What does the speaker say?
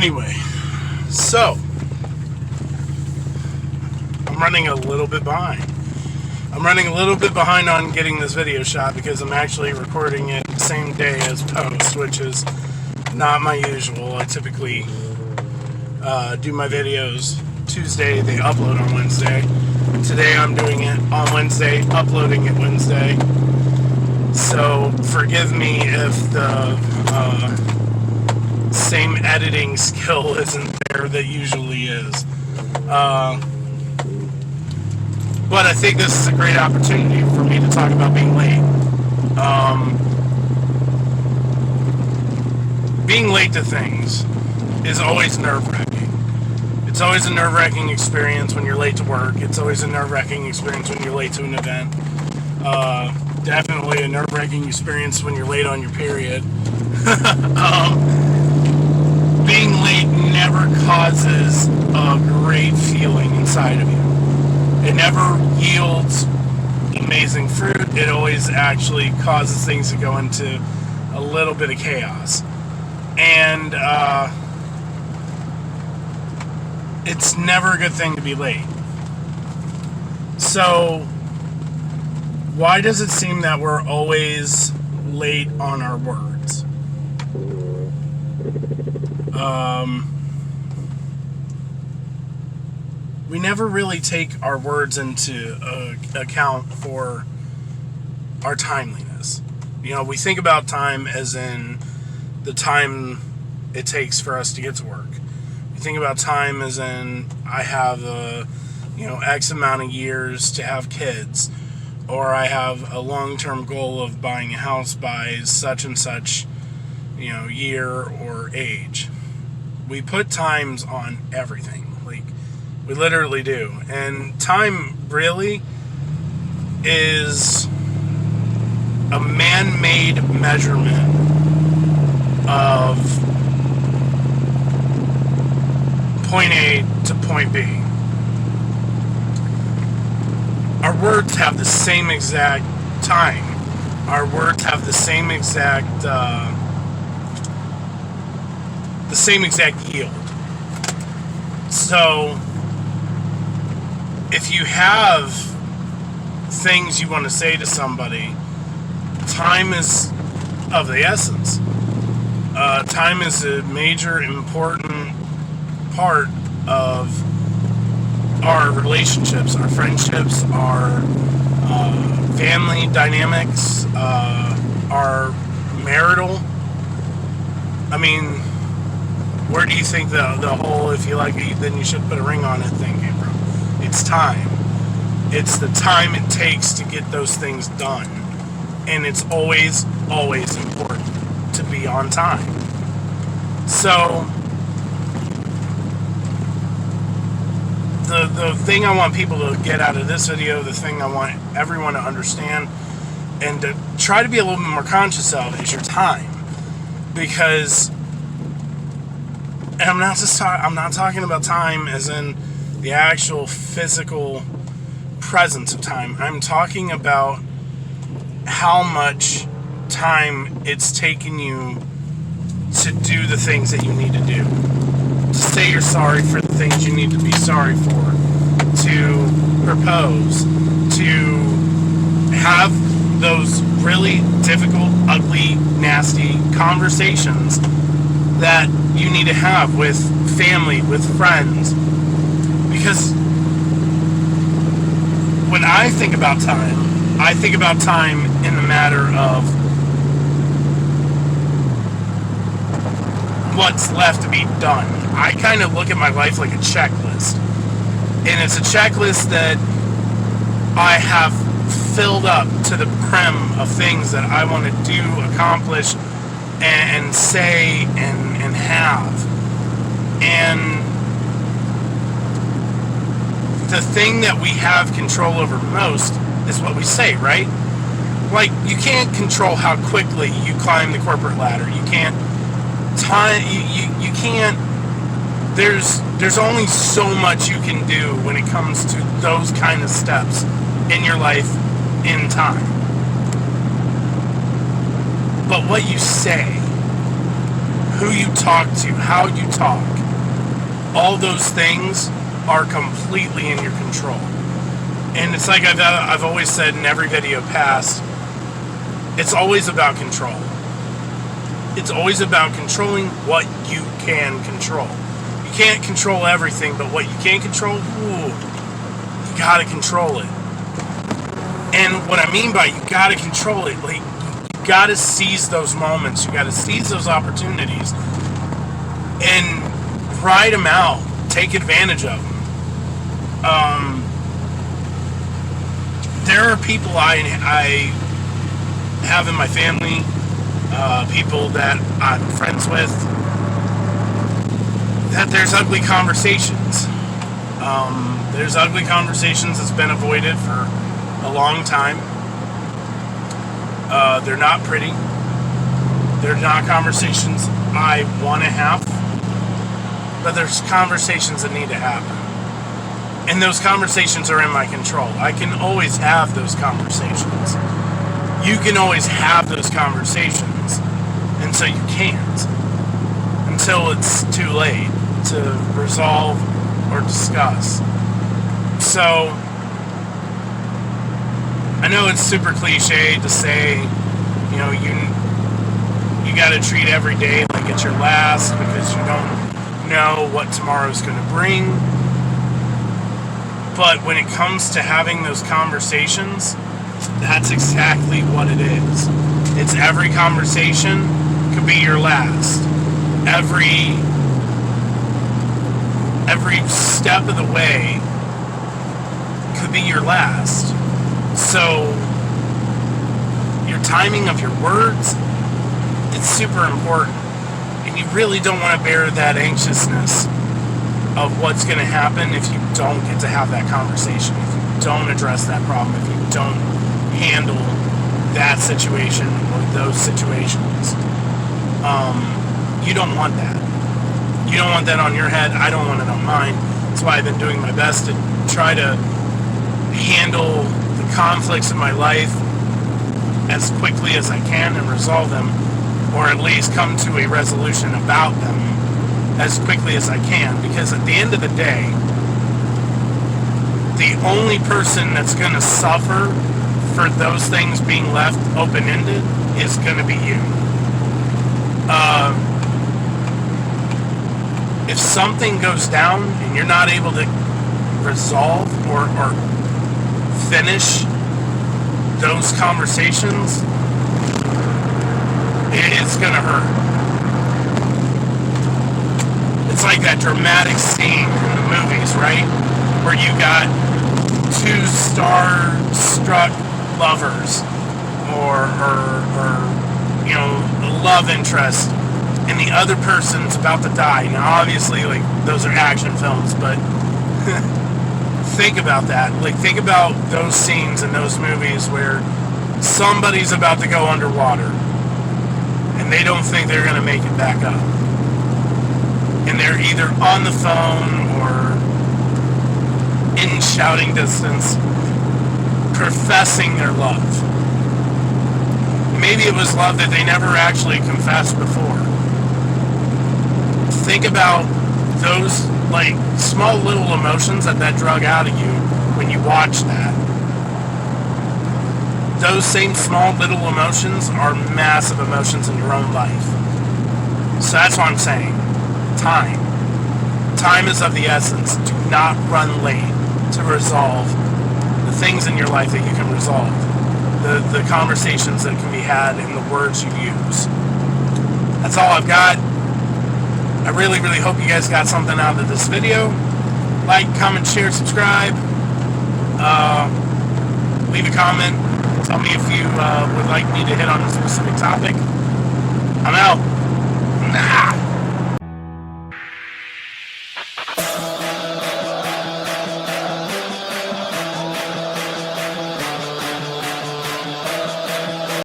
Anyway, so I'm running a little bit behind. I'm running a little bit behind on getting this video shot because I'm actually recording it the same day as post, which is not my usual. I typically do my videos Tuesday, they upload on Wednesday. Today I'm doing it on Wednesday, uploading it Wednesday. So forgive me if the same editing skill isn't there that usually is. But I think this is a great opportunity for me to talk about being late. Being late to things is always nerve-wracking. It's always a nerve-wracking experience when you're late to work. It's always a nerve-wracking experience when you're late to an event. Definitely a nerve-wracking experience when you're late on your period. Being late never causes a great feeling inside of you. It never yields amazing fruit. It always actually causes things to go into a little bit of chaos. And it's never a good thing to be late. So why does it seem that we're always late on our words? We never really take our words into account for our timeliness. You know, we think about time as in the time it takes for us to get to work. We think about time as in I have X amount of years to have kids, or I have a long-term goal of buying a house by such and such, year or age. We put times on everything. We literally do. And time really is a man-made measurement of point A to point B. Our words have the same exact time. Our words have the same exact yield. So if you have things you want to say to somebody, time is of the essence. Time is a major, important part of our relationships, our friendships, our family dynamics, our marital. I mean, where do you think the whole "if you like it, then you should put a ring on it" thing came from? It's time. It's the time it takes to get those things done. And it's always, always important to be on time. So, the thing I want people to get out of this video, the thing I want everyone to understand and to try to be a little bit more conscious of is your time. Because, and I'm not talking about time as in the actual physical presence of time. I'm talking about how much time it's taken you to do the things that you need to do. To say you're sorry for the things you need to be sorry for. To propose. To have those really difficult, ugly, nasty conversations that you need to have with family, with friends. Because when I think about time in the matter of what's left to be done. I kind of look at my life like a checklist. And it's a checklist that I have filled up to the brim of things that I want to do, accomplish, and say, and have. And the thing that we have control over most is what we say, right? Like, you can't control how quickly you climb the corporate ladder. You can't you can't, there's only so much you can do when it comes to those kind of steps in your life in time. But what you say, who you talk to, how you talk, all those things are completely in your control. And it's like I've always said in every video past, it's always about control. It's always about controlling what you can control. You can't control everything, but what you can control, you gotta control it. And what I mean by you gotta control it, like, you gotta seize those moments, you gotta seize those opportunities, and ride them out, take advantage of them. There are people I have in my family, people that I'm friends with, that there's ugly conversations. There's ugly conversations that's been avoided for a long time. They're not pretty. They're not conversations I want to have, but there's conversations that need to happen. And those conversations are in my control. I can always have those conversations. You can always have those conversations, and so you can't until it's too late to resolve or discuss. So I know it's super cliche to say, you know, you got to treat every day like it's your last because you don't know what tomorrow's going to bring. But when it comes to having those conversations, that's exactly what it is. It's every conversation could be your last. Every step of the way could be your last. So your timing of your words, it's super important. And you really don't want to bear that anxiousness of what's going to happen if you don't get to have that conversation, if you don't address that problem, if you don't handle that situation or those situations. You don't want that. You don't want that on your head. I don't want it on mine. That's why I've been doing my best to try to handle the conflicts in my life as quickly as I can and resolve them, or at least come to a resolution about them as quickly as I can, because at the end of the day, the only person that's going to suffer for those things being left open-ended is going to be you. If something goes down and you're not able to resolve or finish those conversations, it's going to hurt. It's like that dramatic scene in the movies, right? Where you got two star-struck lovers or you know, love interest, and the other person's about to die. Now, obviously, like, those are action films, but think about that. Like, think about those scenes in those movies where somebody's about to go underwater and they don't think they're going to make it back up. And they're either on the phone or in shouting distance, professing their love. Maybe it was love that they never actually confessed before. Think about those, like, small little emotions that drug out of you when you watch that. Those same small little emotions are massive emotions in your own life. So that's what I'm saying. Time. Time is of the essence. Do not run late to resolve the things in your life that you can resolve. The conversations that can be had and the words you use. That's all I've got. I really, really hope you guys got something out of this video. Like, comment, share, subscribe. Leave a comment. Tell me if you would like me to hit on a specific topic. I'm out. Nah.